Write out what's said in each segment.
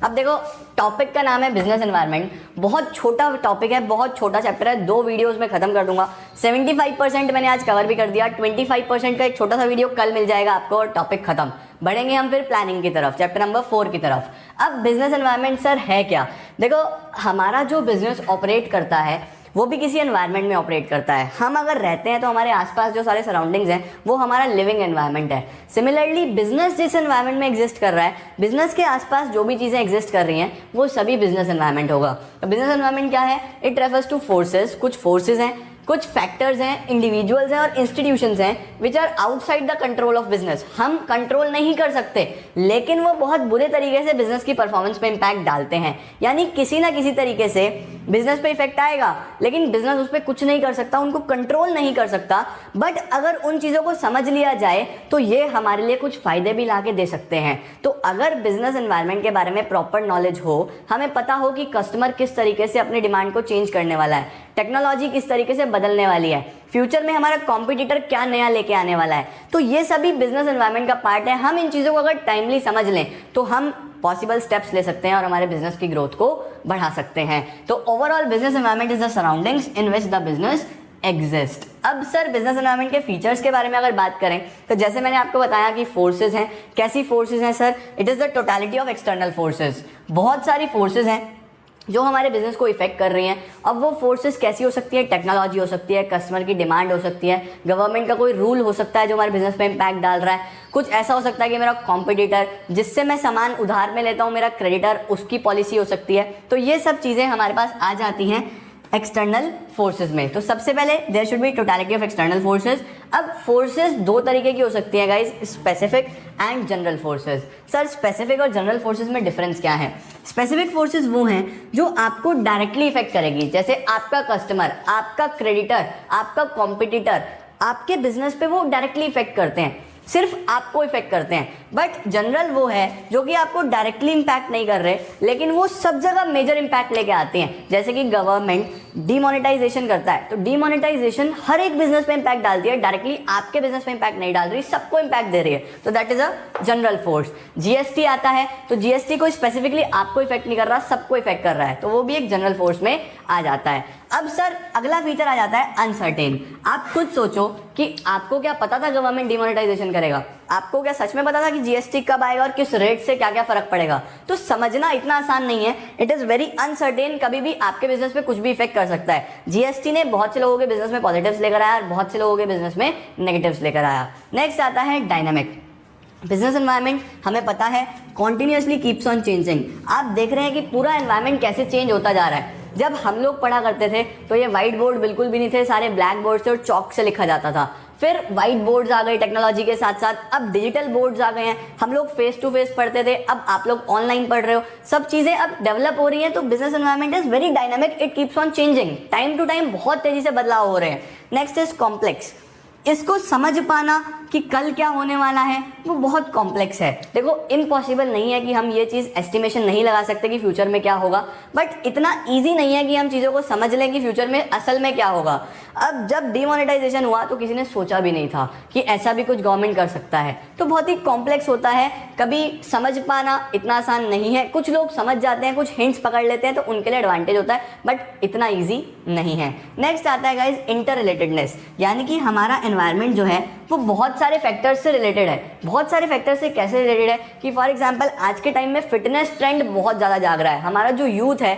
अब देखो, टॉपिक का नाम है बिजनेस एनवायरनमेंट। बहुत छोटा टॉपिक है, बहुत छोटा चैप्टर है, 2 वीडियोस में खत्म कर दूंगा। 75% मैंने आज कवर भी कर दिया, 25% का एक छोटा सा वीडियो कल मिल जाएगा आपको और टॉपिक खत्म। बढ़ेंगे हम फिर प्लानिंग की तरफ, चैप्टर नंबर 4 की तरफ। अब बिजनेस एनवायरनमेंट सर है क्या? देखो, हमारा जो बिजनेस ऑपरेट करता है वो भी किसी एनवायरनमेंट में ऑपरेट करता है। हम अगर रहते हैं तो हमारे आसपास जो सारे सराउंडिंग्स हैं वो हमारा लिविंग एनवायरनमेंट है। सिमिलरली बिजनेस जिस एनवायरनमेंट में एग्जिस्ट कर रहा है, बिजनेस के आसपास जो भी चीज़ें एग्जिस्ट कर रही हैं वो सभी बिजनेस एनवायरनमेंट होगा। तो बिजनेस एनवायरनमेंट क्या है? It refers to forces. कुछ फोर्सेज हैं, कुछ फैक्टर्स हैं, इंडिविजुअल्स हैं और इंस्टीट्यूशंस हैं which are outside the control of business. हम कंट्रोल नहीं कर सकते लेकिन वो बहुत बुरे तरीके से बिजनेस की परफॉर्मेंस पे इंपैक्ट डालते हैं। यानी किसी ना किसी तरीके से बिजनेस पे इफेक्ट आएगा लेकिन बिजनेस उस पर कुछ नहीं कर सकता, उनको कंट्रोल नहीं कर सकता। बट अगर उन चीज़ों को समझ लिया जाए तो ये हमारे लिए कुछ फायदे भी ला के दे सकते हैं। तो अगर बिजनेस एनवायरनमेंट के बारे में प्रॉपर नॉलेज हो, हमें पता हो कि कस्टमर किस तरीके से अपनी डिमांड को चेंज करने वाला है, टेक्नोलॉजी किस तरीके से बदलने वाली है, फ्यूचर में हमारा कॉम्पिटिटर क्या नया लेके आने वाला है, तो ये सभी बिजनेस एनवायरनमेंट का पार्ट है। हम इन चीज़ों को अगर टाइमली समझ लें तो हम पॉसिबल स्टेप्स ले सकते हैं और हमारे बिजनेस की ग्रोथ को बढ़ा सकते हैं। तो overall business environment is the surroundings in which the business exist. अब सर बिजनेस एनवायरनमेंट के फीचर्स के बारे में अगर बात करें तो जैसे मैंने आपको बताया कि फोर्सेज हैं। कैसी फोर्सेज हैं sir? It is the totality of external forces. बहुत सारी फोर्सेज हैं जो हमारे बिजनेस को इफेक्ट कर रही हैं। अब वो फोर्सेस कैसी हो सकती है? टेक्नोलॉजी हो सकती है, कस्टमर की डिमांड हो सकती है, गवर्नमेंट का कोई रूल हो सकता है जो हमारे बिजनेस पे इम्पैक्ट डाल रहा है। कुछ ऐसा हो सकता है कि मेरा कॉम्पिटिटर जिससे मैं सामान उधार में लेता हूँ, मेरा क्रेडिटर, उसकी पॉलिसी हो सकती है। तो ये सब चीज़ें हमारे पास आ जाती हैं एक्सटर्नल फोर्सेज में। तो सबसे पहले there should be totality of external forces. अब फोर्सेज 2 तरीके की हो सकती है guys, specific and general forces. Sir specific और जनरल फोर्सेज में डिफरेंस क्या है? स्पेसिफिक फोर्सेज वो हैं जो आपको डायरेक्टली इफेक्ट करेगी, जैसे आपका कस्टमर, आपका क्रेडिटर, आपका कॉम्पिटिटर, आपके बिजनेस पे वो डायरेक्टली इफेक्ट करते हैं, सिर्फ आपको इफेक्ट करते हैं। बट जनरल वो है जो कि आपको डायरेक्टली इंपैक्ट नहीं कर रहे लेकिन वो सब जगह मेजर इंपैक्ट लेके आते हैं। जैसे कि गवर्नमेंट डीमोनेटाइजेशन करता है तो डीमोनेटाइजेशन हर एक बिजनेस पे इंपैक्ट डालती है, डायरेक्टली आपके बिजनेस पे इंपैक्ट नहीं डाल रही, सबको इंपैक्ट दे रही है। तो that is a general force. GST आता है तो जीएसटी को स्पेसिफिकली आपको इफेक्ट नहीं कर रहा, सबको इफेक्ट कर रहा है, तो वो भी एक जनरल फोर्स में आ जाता है। अब सर अगला फीचर आ जाता है अनसर्टेन। आप खुद सोचो कि आपको क्या पता था गवर्नमेंट डीमोनेटाइजेशन करेगा? आपको क्या सच में पता था कि जीएसटी कब आएगा और किस रेट से क्या क्या फर्क पड़ेगा? तो समझना इतना आसान नहीं है। इट इज वेरी अनसर्टेन, कभी भी आपके बिजनेस पे कुछ भी इफेक्ट कर सकता है। जीएसटी ने बहुत से लोगों के बिजनेस में पॉजिटिव्स लेकर आया और बहुत से लोगों के बिजनेस में नेगेटिव्स लेकर आया। नेक्स्ट आता है डायनामिक। बिजनेस एनवायरनमेंट हमें पता है कॉन्टिन्यूसली कीप्स ऑन चेंजिंग। आप देख रहे हैं कि पूरा एनवायरनमेंट कैसे चेंज होता जा रहा है। जब हम लोग पढ़ा करते थे तो ये व्हाइट बोर्ड बिल्कुल भी नहीं थे, सारे ब्लैक बोर्ड से और चौक से लिखा जाता था। फिर व्हाइट बोर्ड्स आ गए टेक्नोलॉजी के साथ साथ, अब डिजिटल बोर्ड्स आ गए हैं। हम लोग फेस टू फेस पढ़ते थे, अब आप लोग ऑनलाइन पढ़ रहे हो। सब चीज़ें अब डेवलप हो रही हैं। तो business environment is very dynamic, it keeps on changing, time to time बहुत तेजी से बदलाव हो रहे हैं। Next is complex. इसको समझ पाना कि कल क्या होने वाला है वो बहुत कॉम्प्लेक्स है। देखो, इम्पॉसिबल नहीं है कि हम ये चीज़ एस्टिमेशन नहीं लगा सकते कि फ्यूचर में क्या होगा, बट इतना इजी नहीं है कि हम चीज़ों को समझ लें कि फ्यूचर में असल में क्या होगा। अब जब डीमोनेटाइजेशन हुआ तो किसी ने सोचा भी नहीं था कि ऐसा भी कुछ गवर्नमेंट कर सकता है। तो बहुत ही कॉम्प्लेक्स होता है, कभी समझ पाना इतना आसान नहीं है। कुछ लोग समझ जाते हैं, कुछ हिंट्स पकड़ लेते हैं तो उनके लिए एडवांटेज होता है, बट इतना ईजी नहीं है। नेक्स्ट आता है गाइज इंटर रिलेटेडनेस, यानी कि हमारा एनवायरनमेंट जो है वो बहुत सारे फैक्टर्स से रिलेटेड है। बहुत सारे फैक्टर्स से कैसे रिलेटेड है कि फॉर एग्जांपल आज के टाइम में फिटनेस ट्रेंड बहुत ज़्यादा जाग रहा है। हमारा जो यूथ है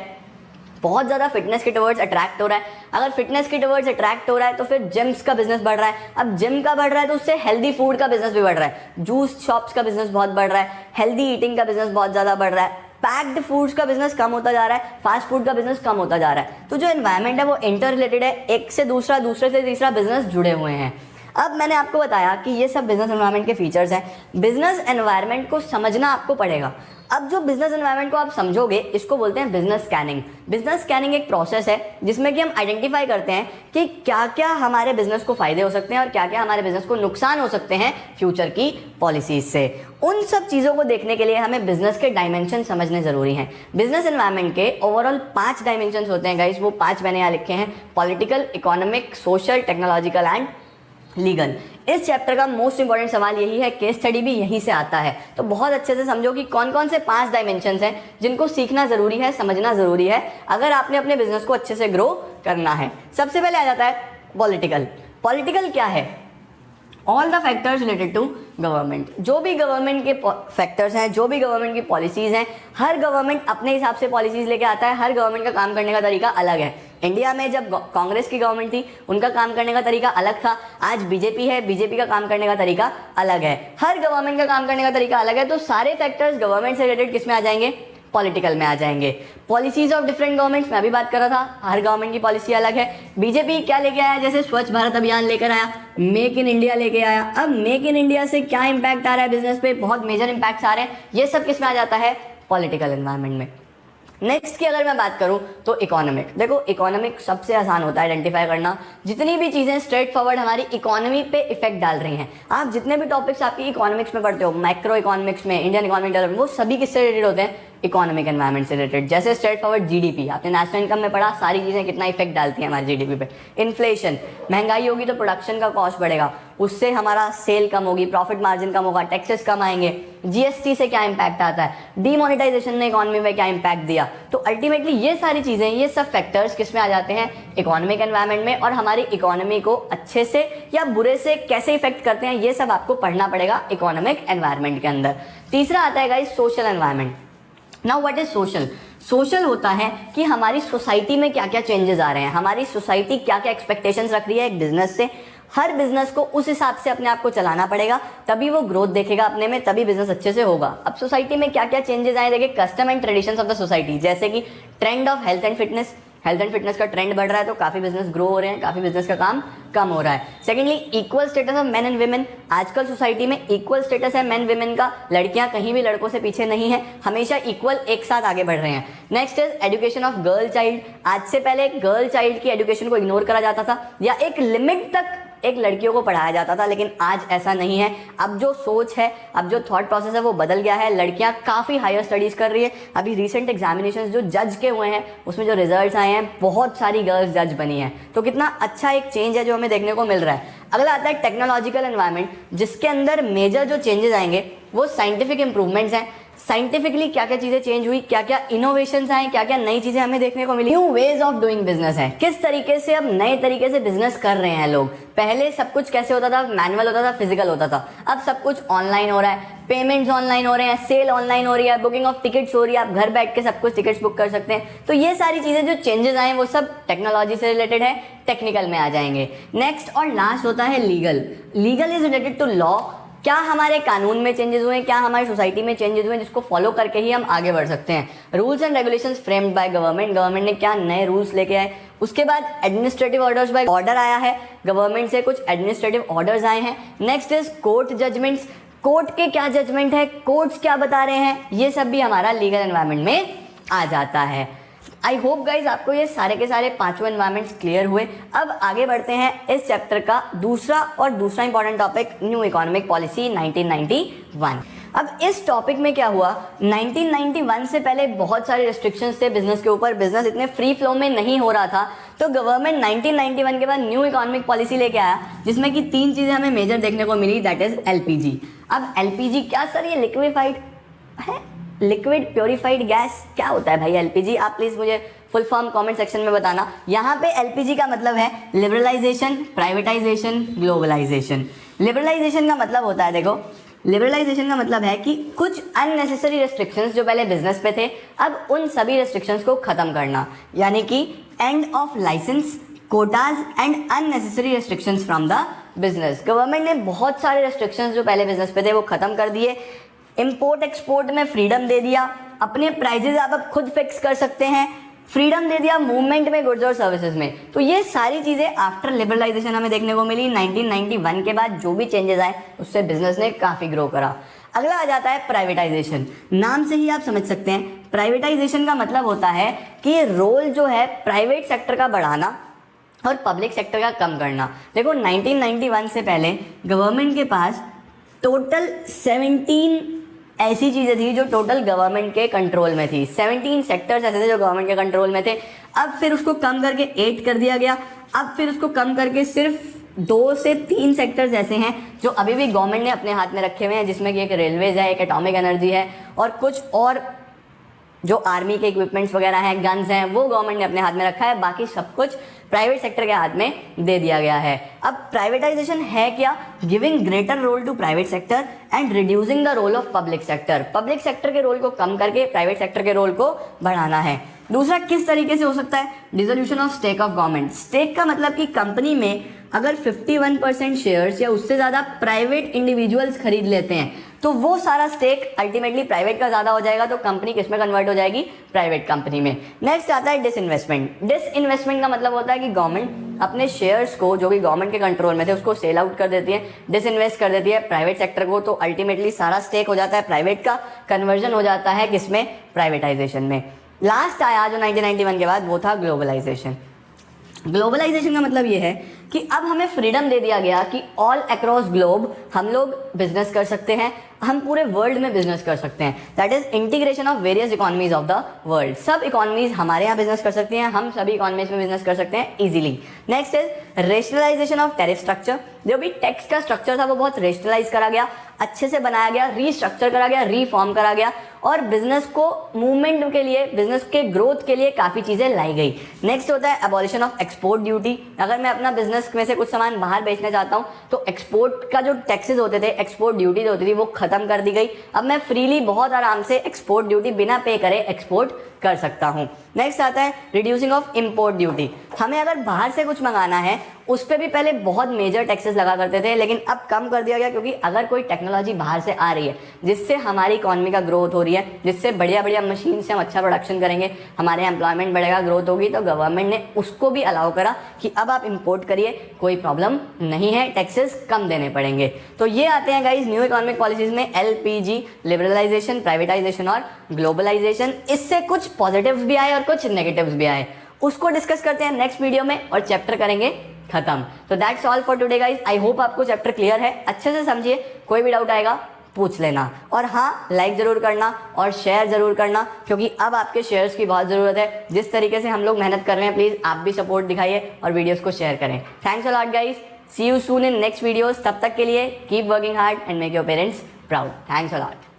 बहुत ज़्यादा फिटनेस के टुवर्ड्स अट्रैक्ट हो रहा है। अगर फिटनेस के टुवर्ड्स अट्रैक्ट हो रहा है तो फिर जिम्स का बिजनेस बढ़ रहा है। अब जिम का बढ़ रहा है तो उससे हेल्दी फूड का बिजनेस भी बढ़ रहा है। जूस शॉप्स का बिजनेस बहुत बढ़ रहा है, हेल्दी ईटिंग का बिजनेस बहुत ज़्यादा बढ़ रहा है, पैक्ड फूड्स का बिजनेस कम होता जा रहा है, फास्ट फूड का बिजनेस कम होता जा रहा है। तो जो एनवायरनमेंट है वो इंटर रिलेटेड है, एक से दूसरा, दूसरे से तीसरा बिजनेस जुड़े हुए हैं। अब मैंने आपको बताया कि ये सब बिजनेस एनवायरनमेंट के फीचर्स हैं। बिजनेस एनवायरनमेंट को समझना आपको पड़ेगा। अब जो बिजनेस एनवायरनमेंट को आप समझोगे इसको बोलते हैं बिजनेस स्कैनिंग। बिजनेस स्कैनिंग एक प्रोसेस है जिसमें कि हम आइडेंटिफाई करते हैं कि क्या क्या हमारे बिजनेस को फायदे हो सकते हैं और क्या क्या हमारे बिजनेस को नुकसान हो सकते हैं फ्यूचर की पॉलिसीज से। उन सब चीज़ों को देखने के लिए हमें बिजनेस के डायमेंशन समझने जरूरी हैं। बिजनेस एनवायरनमेंट के ओवरऑल 5 डायमेंशन होते हैं गाइस, वो 5 मैंने यहाँ लिखे हैं: political, economic, social, technological and legal. इस चैप्टर का मोस्ट इंपॉर्टेंट सवाल यही है, केस स्टडी भी यहीं से आता है, तो बहुत अच्छे से समझो कि कौन कौन से 5 डायमेंशंस हैं जिनको सीखना ज़रूरी है, समझना ज़रूरी है अगर आपने अपने बिजनेस को अच्छे से ग्रो करना है। सबसे पहले आ जाता है पॉलिटिकल। पॉलिटिकल क्या है? All the factors related to government. जो भी गवर्नमेंट के फैक्टर्स हैं, जो भी गवर्नमेंट की पॉलिसीज़ हैं, हर गवर्नमेंट अपने हिसाब से पॉलिसीज़ लेके आता है, हर गवर्नमेंट का काम करने का तरीका अलग है। इंडिया में जब कांग्रेस की गवर्नमेंट थी उनका काम करने का तरीका अलग था, आज बीजेपी है, बीजेपी का काम करने का तरीका अलग है, हर गवर्नमेंट का काम करने का तरीका अलग है। तो सारे फैक्टर्स गवर्नमेंट से रिलेटेड किस में आ जाएंगे? पॉलिटिकल में आ जाएंगे। पॉलिसीज ऑफ डिफरेंट गवर्नमेंट्स, मैं अभी बात कर रहा था, हर गवर्नमेंट की पॉलिसी अलग है। बीजेपी क्या लेके आया? जैसे स्वच्छ भारत अभियान लेकर आया, मेक इन इंडिया लेके आया। अब मेक इन इंडिया से क्या इंपैक्ट आ रहा है बिजनेस पे? बहुत मेजर इंपैक्ट्स आ रहे हैं। ये सब किस में आ जाता है? पॉलिटिकल एनवायरनमेंट में। नेक्स्ट की अगर मैं बात करूं तो इकोनॉमिक। देखो इकोनॉमिक सबसे आसान होता है आइडेंटिफाई करना। जितनी भी चीज़ें स्ट्रेट फॉरवर्ड हमारी इकोनॉमी पे इफेक्ट डाल रही हैं, आप जितने भी टॉपिक्स आपकी इकोनॉमिक्स में पढ़ते हो, मैक्रो इकोनॉमिक्स में, इंडियन इकोनॉमिक डेवलपमेंट, वो सभी किससे रिलेटेड होते हैं? इकोनॉमिक एनवायरनमेंट से रिलेटेड। जैसे स्ट्रेट फॉरवर्ड जीडीपी, आपने नेशनल इनकम में पढ़ा, सारी चीज़ें कितना इफेक्ट डालती हैं हमारी जीडीपी पे। इन्फ्लेशन, महंगाई होगी तो प्रोडक्शन का कॉस्ट बढ़ेगा, उससे हमारा सेल कम होगी, प्रॉफिट मार्जिन कम होगा, टैक्सेस कम आएंगे। जीएसटी से क्या इंपैक्ट आता है? डीमोनेटाइजेशन ने इकोनॉमी में क्या इंपैक्ट दिया? तो अल्टीमेटली ये सारी चीज़ें, ये सब फैक्टर्स किस में आ जाते हैं? इकोनॉमिक एनवायरनमेंट में। और हमारी इकोनॉमी को अच्छे से या बुरे से कैसे इफेक्ट करते हैं, ये सब आपको पढ़ना पड़ेगा इकोनॉमिक एनवायरनमेंट के अंदर। तीसरा आता है guys social environment. Now what is social? Social होता है कि हमारी सोसाइटी में क्या क्या चेंजेस आ रहे हैं, हमारी सोसाइटी क्या क्या एक्सपेक्टेशंस रख रही है एक बिजनेस से। हर बिजनेस को उस हिसाब से अपने आप को चलाना पड़ेगा, तभी वो ग्रोथ देखेगा अपने में, तभी बिजनेस अच्छे से होगा। अब सोसाइटी में क्या क्या चेंजेस आए, देखिए custom and traditions of the society, जैसे कि trend of health and fitness. Health and fitness का ट्रेंड बढ़ रहा है तो काफ़ी बिजनेस ग्रो हो रहे हैं, काफ़ी बिजनेस का काम कम हो रहा है। Secondly equal status of main and women. आजकल सोसाइटी में इक्वल स्टेटस है मेन विमेन का, लड़कियां कहीं भी लड़कों से पीछे नहीं है, हमेशा इक्वल एक साथ आगे बढ़ रहे हैं। Next is education of girl child. आज से पहले गर्ल चाइल्ड की एजुकेशन को इग्नोर करा जाता था या एक लिमिट तक एक लड़कियों को पढ़ाया जाता था, लेकिन आज ऐसा नहीं है। अब जो सोच है, अब जो थॉट प्रोसेस है वो बदल गया है, लड़कियां काफ़ी हायर स्टडीज़ कर रही है। अभी रिसेंट एग्जामिनेशंस जो जज के हुए हैं उसमें जो रिजल्ट्स आए हैं, बहुत सारी गर्ल्स जज बनी हैं, तो कितना अच्छा एक चेंज है जो हमें देखने को मिल रहा है। अगला आता है टेक्नोलॉजिकल एनवायरनमेंट, जिसके अंदर मेजर जो चेंजेस आएंगे वो साइंटिफिक इंप्रूवमेंट्स हैं। साइंटिफिकली क्या क्या चीज़ें चेंज हुई, क्या क्या इनोवेशंस आए, क्या क्या नई चीज़ें हमें देखने को मिली। New ways of doing business है, किस तरीके से अब नए तरीके से बिजनेस कर रहे हैं लोग। पहले सब कुछ कैसे होता था? मैनुअल होता था, फिजिकल होता था। अब सब कुछ ऑनलाइन हो रहा है, पेमेंट्स ऑनलाइन हो रहे हैं, सेल ऑनलाइन हो रही है, बुकिंग ऑफ टिकट्स हो रही है, आप घर बैठ के सब कुछ टिकट्स बुक कर सकते हैं। तो ये सारी चीज़ें जो चेंजेस आए वो सब टेक्नोलॉजी से रिलेटेड है, टेक्निकल में आ जाएंगे। नेक्स्ट और लास्ट होता है legal. Legal is related to law. क्या हमारे कानून में चेंजेस हुए हैं, क्या हमारी सोसाइटी में चेंजेस हुए हैं, जिसको फॉलो करके ही हम आगे बढ़ सकते हैं। Rules and regulations framed by government, government ने क्या नए रूल्स लेके आए। उसके बाद एडमिनिस्ट्रेटिव ऑर्डर्स बाय, ऑर्डर आया है गवर्नमेंट से, कुछ एडमिनिस्ट्रेटिव ऑर्डर्स आए हैं। Next is court judgments, court के क्या जजमेंट है, कोर्ट्स क्या बता रहे हैं, ये सब भी हमारा लीगल एनवायरनमेंट में आ जाता है। आई होप गाइज आपको ये सारे के सारे पांचों एनवायरनमेंट्स क्लियर हुए। अब आगे बढ़ते हैं इस चैप्टर का दूसरा important topic, new economic policy 1991। अब इस टॉपिक में क्या हुआ, 1991 से पहले बहुत सारे रिस्ट्रिक्शंस थे बिजनेस के ऊपर, बिजनेस इतने फ्री फ्लो में नहीं हो रहा था। तो गवर्नमेंट 1991 के बाद न्यू इकोनॉमिक पॉलिसी लेके आया, जिसमें कि 3 चीज़ें हमें मेजर देखने को मिली, दैट इज एलपीजी। अब एलपीजी क्या सर, ये लिक्विफाइड है, लिक्विड प्योरीफाइड गैस क्या होता है भाई एलपीजी? आप प्लीज़ मुझे फुल फॉर्म कमेंट सेक्शन में बताना। यहाँ पे एलपीजी का मतलब है लिबरलाइजेशन, प्राइवेटाइजेशन, ग्लोबलाइजेशन। लिबरलाइजेशन का मतलब होता है, देखो लिबरलाइजेशन का मतलब है कि कुछ अननेसेसरी रेस्ट्रिक्शंस जो पहले बिजनेस पे थे, अब उन सभी रेस्ट्रिक्शंस को ख़त्म करना, यानी कि end of licence, quotas and unnecessary restrictions from the business. Government ने बहुत सारे रेस्ट्रिक्शंस जो पहले बिजनेस पे थे वो ख़त्म कर दिए। इंपोर्ट एक्सपोर्ट में फ्रीडम दे दिया, अपने प्राइजेज आप अब खुद फिक्स कर सकते हैं, फ्रीडम दे दिया मूवमेंट में, गुड्स और सर्विसेज में। तो ये सारी चीज़ें आफ्टर लिबरलाइजेशन हमें देखने को मिली। 1991 के बाद जो भी चेंजेस आए उससे बिजनेस ने काफ़ी ग्रो करा। अगला आ जाता है प्राइवेटाइजेशन। नाम से ही आप समझ सकते हैं, प्राइवेटाइजेशन का मतलब होता है कि रोल जो है प्राइवेट सेक्टर का बढ़ाना और पब्लिक सेक्टर का कम करना। देखो 1991 से पहले गवर्नमेंट के पास टोटल 17 ऐसी चीज़ें थी जो टोटल गवर्नमेंट के कंट्रोल में थी। 17 सेक्टर्स ऐसे थे जो गवर्नमेंट के कंट्रोल में थे। अब फिर उसको कम करके 8 कर दिया गया, अब फिर उसको कम करके सिर्फ 2 से 3 सेक्टर्स ऐसे हैं जो अभी भी गवर्नमेंट ने अपने हाथ में रखे हुए हैं, जिसमें कि एक रेलवेज है, एक एटॉमिक एनर्जी है, और कुछ और जो आर्मी के इक्विपमेंट्स वगैरह हैं, गन्स हैं, वो गवर्नमेंट ने अपने हाथ में रखा है। बाकी सब कुछ प्राइवेट सेक्टर के हाथ में दे दिया गया है। अब प्राइवेटाइजेशन है क्या? Giving greater role to private sector and reducing the role of public sector. Public sector के रोल को कम करके प्राइवेट सेक्टर के रोल को बढ़ाना है। दूसरा, किस तरीके से हो सकता है? Dissolution of stake of government. Stake का मतलब कि कंपनी में अगर 51% शेयर्स या उससे ज़्यादा प्राइवेट इंडिविजुअल्स खरीद लेते हैं तो वो सारा स्टेक अल्टीमेटली प्राइवेट का ज़्यादा हो जाएगा, तो कंपनी किस में कन्वर्ट हो जाएगी? प्राइवेट कंपनी में। नेक्स्ट आता है डिसइन्वेस्टमेंट। डिसइन्वेस्टमेंट का मतलब होता है कि गवर्नमेंट अपने शेयर्स को जो कि गवर्नमेंट के कंट्रोल में थे उसको सेल आउट कर देती है, डिसइन्वेस्ट कर देती है प्राइवेट सेक्टर को, तो अल्टीमेटली सारा स्टेक हो जाता है प्राइवेट का, कन्वर्जन हो जाता है किसमें? प्राइवेटाइजेशन में। लास्ट आया जो 1991 के बाद, वो था ग्लोबलाइजेशन। ग्लोबलाइजेशन का मतलब ये है कि अब हमें फ्रीडम दे दिया गया कि ऑल अक्रॉस ग्लोब हम लोग बिजनेस कर सकते हैं, हम पूरे वर्ल्ड में बिजनेस कर सकते हैं। That is integration of various economies of the world. सब इकोनॉमीज हमारे यहाँ बिजनेस कर सकती हैं, हम सभी इकोनॉमीज में बिजनेस कर सकते हैं easily. Next is rationalisation of tariff structure. जो भी टैक्स का स्ट्रक्चर था वो बहुत रेशनलाइज करा गया, अच्छे से बनाया गया, रीस्ट्रक्चर करा गया, रीफॉर्म करा गया, और बिजनेस को मूवमेंट के लिए, बिजनेस के ग्रोथ के लिए काफ़ी चीज़ें लाई गई। नेक्स्ट होता है एबॉलिशन ऑफ एक्सपोर्ट ड्यूटी। अगर मैं अपना बिजनेस में से कुछ सामान बाहर बेचना चाहता हूँ तो एक्सपोर्ट का जो टैक्सेस होते थे, एक्सपोर्ट ड्यूटी होती थी, वो खत्म कर दी गई। अब मैं फ्रीली बहुत आराम से एक्सपोर्ट ड्यूटी बिना पे करे एक्सपोर्ट कर सकता हूँ। नेक्स्ट आता है रिड्यूसिंग ऑफ इम्पोर्ट ड्यूटी। हमें अगर बाहर से कुछ मंगाना है उस पर भी पहले बहुत मेजर टैक्सेस लगा करते थे, लेकिन अब कम कर दिया गया, क्योंकि अगर कोई टेक्नोलॉजी बाहर से आ रही है जिससे हमारी इकॉनमी का ग्रोथ हो रही है, जिससे बढ़िया बढ़िया मशीन से हम अच्छा प्रोडक्शन करेंगे, हमारे एम्प्लॉयमेंट बढ़ेगा, ग्रोथ होगी, तो गवर्नमेंट ने उसको भी अलाउ करा कि अब आप इंपोर्ट करिए, कोई प्रॉब्लम नहीं है, टैक्सेस कम देने पड़ेंगे। तो ये आते हैं गाइज न्यू इकोनॉमिक पॉलिसीज में LPG, लिबरलाइजेशन, प्राइवेटाइजेशन और ग्लोबलाइजेशन। इससे कुछ पॉजिटिव्स भी आए और कुछ नेगेटिव्स भी आए, उसको डिस्कस करते हैं नेक्स्ट वीडियो में और चैप्टर करेंगे खत्म। तो that's all for today guys. I hope आपको चैप्टर क्लियर है, अच्छे से समझिए, कोई भी डाउट आएगा पूछ लेना, और हाँ लाइक ज़रूर करना और शेयर ज़रूर करना, क्योंकि अब आपके शेयर्स की बहुत ज़रूरत है। जिस तरीके से हम लोग मेहनत कर रहे हैं, प्लीज़ आप भी सपोर्ट दिखाइए और वीडियोस को शेयर करें। Thanks a lot guys, see you soon in next videos. तब तक के लिए keep working hard and make your parents proud. Thanks a lot.